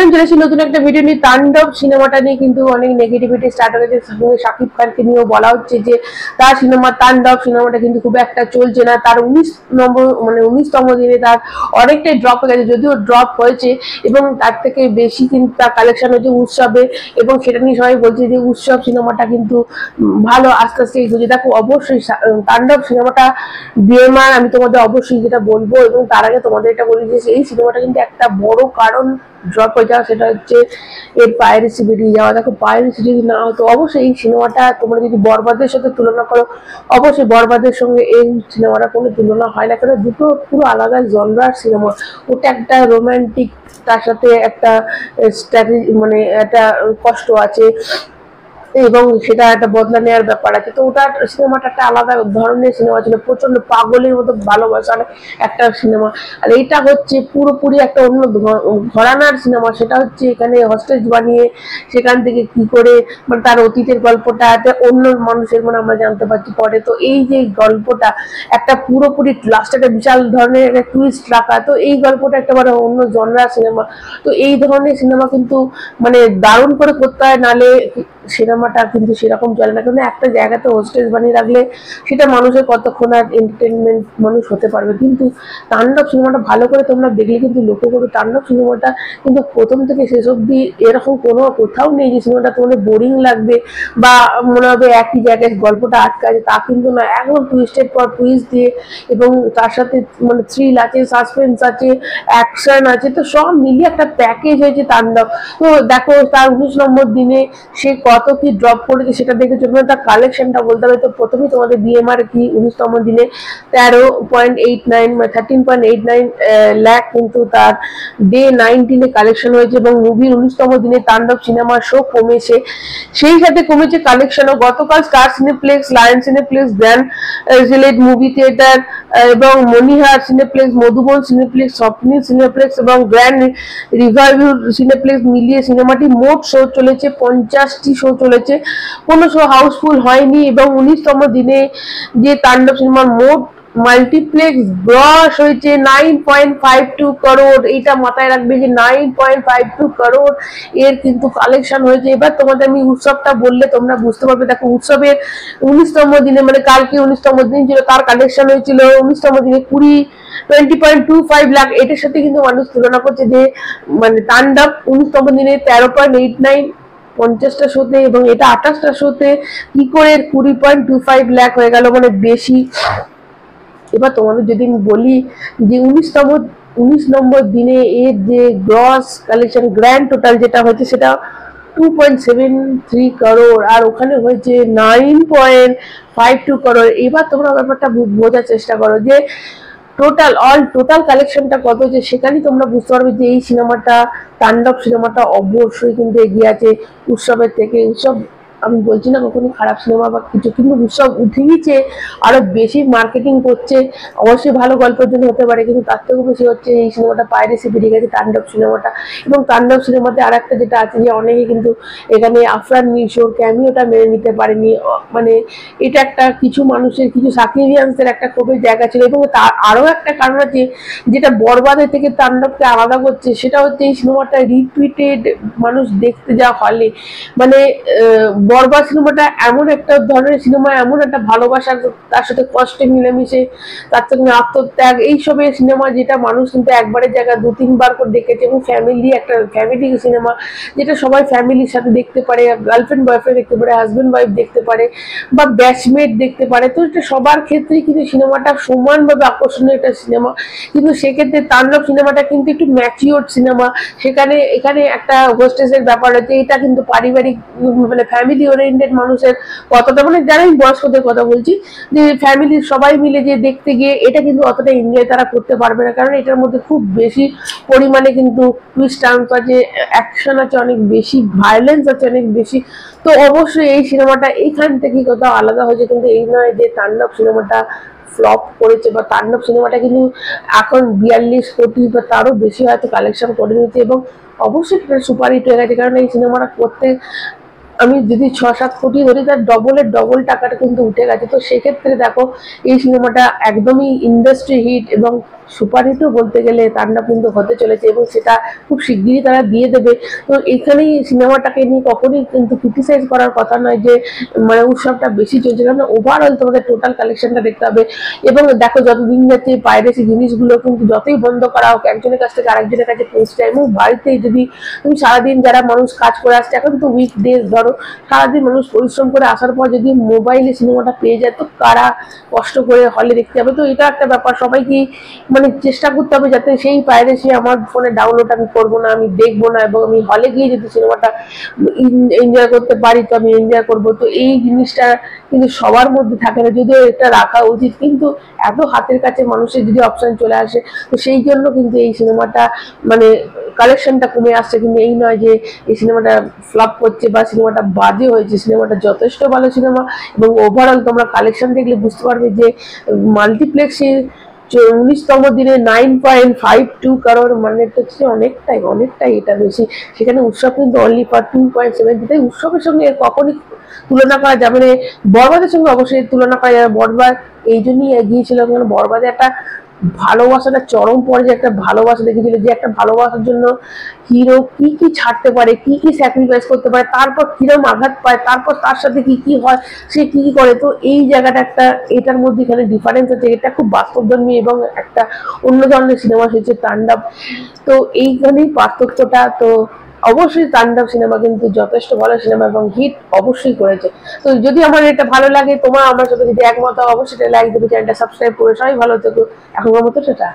Friend, চলে এসেছি নতুন একটা ভিডিও নিয়ে। তাণ্ডব সিনেমাটা নিয়ে কিন্তু অনেক নেগেটিভিটি স্টার্ট হয়েছে। শাকিব খানকে নিয়েও বলা হচ্ছে যে তার সিনেমা তাণ্ডব সিনেমাটা কিন্তু খুব একটা চলছে না। তার 19তম দিনে তার অনেকটাই ড্রপ হয়ে গেছে, যদিও ড্রপ হয়েছে এবং তার থেকে বেশি কিন্তু তার কালেকশন হয়েছে উৎসবে, এবং সেটা নিয়ে সবাই বলছে যে উৎসব সিনেমাটা কিন্তু ভালো আস্তে আস্তে এগোচ্ছে। দেখো, অবশ্যই তাণ্ডব সিনেমাটা বিএমআর আমি তোমাদের অবশ্যই যেটা বলবো, এবং তার আগে তোমাদের এটা বলি যে এই সিনেমাটা কিন্তু একটা বড় কারণ ড্রপ হয়ে যাওয়া, সেটা হচ্ছে এর পাইরেসি বেরিয়ে যাওয়া। দেখো, পাইরেসি যদি না হতো অবশ্যই এই সিনেমাটা তোমরা যদি বরবাদের সাথে তুলনা করো, অবশ্যই বরবাদের সঙ্গে এই সিনেমাটা কোনো তুলনা হয় না, কারণ দুটো পুরো আলাদা জনরার সিনেমা। ওটা একটা রোমান্টিক, তার সাথে একটা স্ট্র্যাটেজি, মানে একটা কষ্ট আছে এবং সেটা একটা বদলা নেওয়ার ব্যাপার আছে। তো ওটা সিনেমাটা একটা আলাদা ধরনের সিনেমা ছিল, প্রচন্ড পাগলের মতো ভালোবাসার একটা সিনেমা। আর এইটা হচ্ছে পুরোপুরি একটা অন্য ঘরানার সিনেমা। সেটা হচ্ছে এখানে হস্টেজ বানিয়ে সেখান থেকে কি করে মানে তার অতীতের গল্পটা একটা অন্য মানুষের মানে আমরা জানতে পারছি পরে। তো এই যে গল্পটা একটা পুরোপুরি লাস্টে একটা বিশাল ধরনের একটা টুইস্ট রাখা, তো এই গল্পটা একটা মানে অন্য জনরার সিনেমা। তো এই ধরনের সিনেমা কিন্তু মানে দারুণ করে করতে হয়, নালে সিনেমাটা কিন্তু সেরকম চলে না। কারণ একটা জায়গাতে হোস্টেজ বানিয়ে রাখলে সেটা মানুষের কতক্ষণ আর এন্টারটেনমেন্ট মানুষ হতে পারবে। কিন্তু তাণ্ডব সিনেমাটা ভালো করে তোমরা দেখলে কিন্তু লক্ষ্য করবে, তাণ্ডব সিনেমাটা কিন্তু প্রথম থেকে শেষ অব্দি এরকম কোনো কোথাও নেই যে সিনেমাটা তোমাদের বোরিং লাগবে বা মনে হবে একই জায়গায় গল্পটা আটকে আছে, তা কিন্তু না। একদম টুইস্টের পর টুইস্ট দিয়ে, এবং তার সাথে মানে থ্রিল আছে, সাসপেন্স আছে, অ্যাকশন আছে, তো সব মিলিয়ে একটা প্যাকেজ হয়েছে তাণ্ডব। তো দেখো, তার 19 নম্বর দিনে সে কত কি ড্রপ করেছে সেটা দেখে চলবে, তার কালেকশনটা বলতে হবে। তো প্রথমেই তোমাদের বিএমআর কি 19তম দিনে 13.89 লাখ কিন্তু তার ডে 19 কালেকশন হয়েছে, এবং মুভির 19তম দিনে তাণ্ডব সিনেমার শো কমেছে, সেই সাথে কমেছে কালেকশনও। গতকাল star cineplex, lion cineplex, grand Sylhet movie theatre এবং মনিহার সিনেপ্লেক্স, মধুবন সিনেপ্লেক্স, স্বপ্নিল সিনেপ্লেক্স এবং গ্র্যান্ড রিভারভিউ সিনেপ্লেক্স মিলিয়ে সিনেমাটি মোট শো চলেছে 50টি শো চলেছে, কোনো শো হাউসফুল হয়নি। এবং 19তম দিনে যে তাণ্ডব সিনেমার মোট মাল্টিপ্লেক্স গ্রস হয়েছে 9.52 করোড়। এইটা মাথায় রাখবে যে 9.52 করোড় এর কিন্তু কালেকশন হয়েছে। এবার তোমাদের আমি উৎসবটা বললে তোমরা বুঝতে পারবে। দেখো, উৎসবের 19তম দিনে মানে কালকে 19তম দিন ছিল, তার কালেকশন হয়েছিল 19তম দিনে 20.25 লাখ। এটার সাথে কিন্তু মানুষ তুলনা করছে যে মানে তাণ্ডব 19তম দিনে 13.89 50টা শোতে, এবং এটা 28টা শোতে কি করে 20.25 লাখ হয়ে গেল, মানে বেশি। এবার তোমাদের যদি আমি বলি যে 19 নম্বর দিনে এর যে গ্রস কালেকশন গ্র্যান্ড টোটাল যেটা হয়েছে সেটা 2.73 করোড়, আর ওখানে হয়েছে 9.52 করোড়। এবার তোমরা ব্যাপারটা বোঝার চেষ্টা করো যে টোটাল কালেকশনটা কত হচ্ছে, সেখানেই তোমরা বুঝতে পারবে যে এই সিনেমাটা তাণ্ডব সিনেমাটা অবশ্যই কিন্তু এগিয়ে আছে উৎসবের থেকে। উৎসব আমি বলছি না কখনো খারাপ সিনেমা বা কিছু, কিন্তু উৎসব উঠেইছে আরো বেশি মার্কেটিং করছে, অবশ্যই ভালো গল্পের জন্য হতে পারে, কিন্তু তার থেকেও বেশি হচ্ছে এই সিনেমাটা পাইরেসি বেরিয়ে গেছে তাণ্ডব সিনেমাটা। এবং তাণ্ডব সিনেমাতে আর একটা যেটা আছে যে অনেকে কিন্তু এখানে আফরান নিশোর ক্যামিওটা মেনে নিতে পারেনি, মানে এটা একটা কিছু মানুষের, কিছু সাকিবিয়ানসের একটা ক্ষোভের জায়গা ছিল। এবং তার আরো একটা কারণ আছে যেটা বরবাদের থেকে তাণ্ডবকে আলাদা করছে, সেটা হচ্ছে এই সিনেমাটা রিপিটেড মানুষ দেখতে যাওয়া হলে, মানে বরবাদ সিনেমাটা এমন একটা ধরনের সিনেমা, এমন একটা ভালোবাসা, তার সাথে কষ্টে মিলেমিশে, তার সঙ্গে আত্মত্যাগ, এইসবের সিনেমা যেটা মানুষ কিন্তু একবারের জায়গায় 2-3 বার করে দেখেছে। এবং একটা ফ্যামিলি সিনেমা, যেটা সবাই ফ্যামিলির সাথে দেখতে পারে, গার্লফ্রেন্ড বয়ফ্রেন্ড দেখতে পারে, হাজব্যান্ড ওয়াইফ দেখতে পারে, বা ব্যাচমেট দেখতে পারে। তো এটা সবার ক্ষেত্রেই কিন্তু সিনেমাটা সমানভাবে আকর্ষণীয় একটা সিনেমা। কিন্তু সেক্ষেত্রে তাণ্ডব সিনেমাটা কিন্তু একটু ম্যাচিওর সিনেমা। এখানে একটা হোস্টেসের ব্যাপার আছে, এটা কিন্তু পারিবারিক মানে ফ্যামিলি ওরিয়েন্টেড মানুষের কতটা, মানে যারাই বয়স্কদের কথা বলছি, যে ফ্যামিলির সবাই মিলে যে দেখতে গিয়ে এটা কিন্তু অতটা এনজয় তারা করতে পারবে না, কারণ এটার মধ্যে খুব বেশি পরিমাণে কিন্তু টুইস্ট টার্নস আছে, অ্যাকশন আছে অনেক বেশি, ভায়োলেন্স আছে অনেক বেশি। তো অবশ্যই এই সিনেমাটা এইখান থেকে কোথাও আলাদা হয়েছে, কিন্তু এই নয় যে তাণ্ডব সিনেমাটা ফ্লপ করেছে, বা তাণ্ডব সিনেমাটা কিন্তু এখন 42 কোটি বা তারও বেশি হয়তো কালেকশন করে নিয়েছে, এবং অবশ্যই সুপারহিট হয়ে গেছে। কারণ এই সিনেমাটা করতে আমি যদি 6-7 কোটি ধরি, তার ডবল টাকাটা কিন্তু উঠে গেছে। তো সেক্ষেত্রে দেখো, এই সিনেমাটা একদমই ইন্ডাস্ট্রি হিট, এবং সুপারহিটও বলতে গেলে তাণ্ডব কিন্তু হতে চলেছে, এবং সেটা খুব শিগগিরই তারা দিয়ে দেবে। তো এখানেই সিনেমাটাকে নিয়ে কখনোই কিন্তু ক্রিটিসাইজ করার কথা নয় যে মানে উৎসবটা বেশি চলছে, কারণ ওভারঅল তোমাদের টোটাল কালেকশনটা দেখতে হবে। এবং দেখো যতদিন যাচ্ছে পাইরেসি জিনিসগুলো কিন্তু যতই বন্ধ করা হোক একজনের কাছ থেকে আরেকজনের কাছে পৌঁছে যায়। এবং বাড়িতে যদি তুমি সারাদিন যারা মানুষ কাজ করে আসছে, এখন তো উইকডেজ ধরো, সারাদিন মানুষ পরিশ্রম করে আসার পর যদি মোবাইলে সিনেমাটা পেয়ে যায়, তো কারা কষ্ট করে হলে দেখতে হবে। তো এটা একটা ব্যাপার, সবাইকে মানে চেষ্টা করতে হবে যাতে সেই পাইরেসি আমার ফোনে ডাউনলোড আমি করবো না, আমি দেখবো না, এবং আমি হলে গিয়ে যদি সিনেমাটা এনজয় করতে পারি তো আমি এনজয় করবো। তো এই জিনিসটা কিন্তু সবার মধ্যে থাকে না, যদিও এটা রাখা উচিত, কিন্তু এত হাতের কাছে মানুষের যদি অপশন চলে আসে, তো সেই জন্য কিন্তু এই সিনেমাটা মানে কালেকশনটা কমে আসছে। কিন্তু এই নয় যে এই সিনেমাটা ফ্লপ করছে বা সিনেমাটা বাজে হয়েছে, সিনেমাটা যথেষ্ট ভালো সিনেমা। এবং ওভারঅল তোমরা কালেকশন দেখলে বুঝতে পারবে যে মাল্টিপ্লেক্সে 19তম দিনে 9.52 কারোর, মানে হচ্ছে অনেকটাই অনেকটাই এটা বেশি। সেখানে উৎসব কিন্তু অনলি ফর 2.70। তাই উৎসবের সঙ্গে এর কখনই তুলনা করা যাবে না। বরবাদের সঙ্গে অবশ্যই তুলনা করা যাবে, বরবাদ এই জন্যই এগিয়েছিল কারণ বরবাদে একটা ভালোবাসাটা চরম পর্যায়ে একটা ভালোবাসা দেখেছিল, যে একটা ভালোবাসার জন্য হিরো কি কি ছাড়তে পারে, কি কি স্যাক্রিফাইস করতে পারে, তারপর কিরম আঘাত পায়, তারপর তার সাথে কি কি হয়, সে কি কি করে। তো এই জায়গাটা একটা, এটার মধ্যে এখানে ডিফারেন্স আছে, এটা খুব বাস্তবধর্মী এবং একটা অন্য ধরনের সিনেমা হচ্ছে তাণ্ডব। তো এইখানেই পার্থক্যটা। তো অবশ্যই তাণ্ডব সিনেমা কিন্তু যথেষ্ট ভালো সিনেমা এবং হিট অবশ্যই করেছে। তো যদি আমার এটা ভালো লাগে, তোমার আমার সাথে যদি একমত হয়, অবশ্যই লাইক দেবে, চ্যানেলটা সাবস্ক্রাইব করে সবাই ভালো থেকো। এখনকার মতো টাটা।